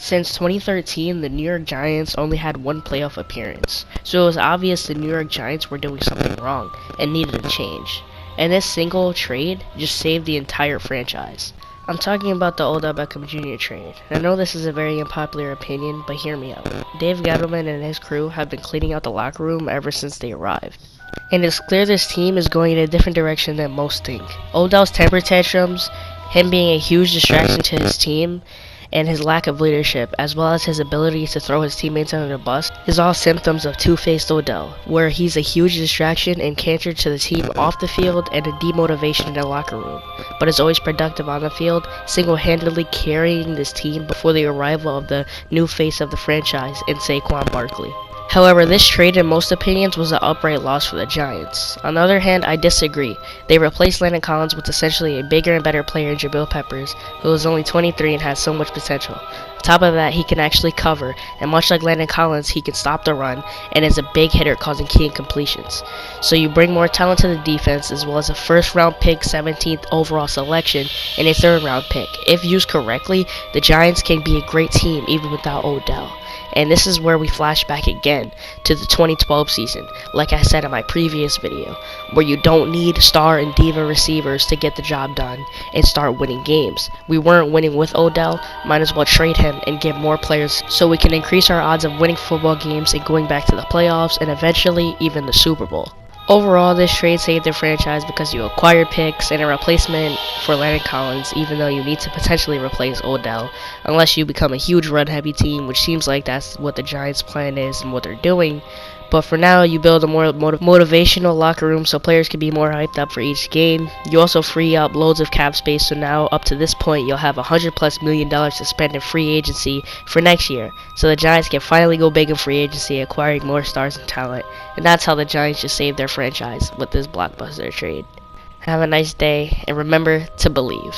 Since 2013, the New York Giants only had one playoff appearance, so it was obvious the New York Giants were doing something wrong and needed a change. And this single trade just saved the entire franchise. I'm talking about the Odell Beckham Jr. trade. I know this is a very unpopular opinion, but hear me out. Dave Gettleman and his crew have been cleaning out the locker room ever since they arrived. And it's clear this team is going in a different direction than most think. Odell's temper tantrums, him being a huge distraction to his team, and his lack of leadership, as well as his ability to throw his teammates under the bus, is all symptoms of two-faced Odell, where he's a huge distraction and cancer to the team off the field and a demotivation in the locker room, but is always productive on the field, single-handedly carrying this team before the arrival of the new face of the franchise in Saquon Barkley. However, this trade in most opinions was an outright loss for the Giants. On the other hand, I disagree. They replaced Landon Collins with essentially a bigger and better player in Jabril Peppers, who is only 23 and has so much potential. On top of that, he can actually cover, and much like Landon Collins, he can stop the run and is a big hitter causing key incompletions. So you bring more talent to the defense, as well as a first-round pick, 17th overall selection, and a third-round pick. If used correctly, the Giants can be a great team even without Odell. And this is where we flash back again to the 2012 season, like I said in my previous video, where you don't need star and diva receivers to get the job done and start winning games. We weren't winning with Odell, might as well trade him and get more players so we can increase our odds of winning football games and going back to the playoffs and eventually even the Super Bowl. Overall, this trade saved the franchise because you acquired picks and a replacement for Landon Collins, even though you need to potentially replace Odell, unless you become a huge run-heavy team, which seems like that's what the Giants' plan is and what they're doing. But for now, you build a more motivational locker room so players can be more hyped up for each game. You also free up loads of cap space, so now up to this point, you'll have $100+ million to spend in free agency for next year. So the Giants can finally go big in free agency, acquiring more stars and talent. And that's how the Giants just saved their franchise with this blockbuster trade. Have a nice day, and remember to believe.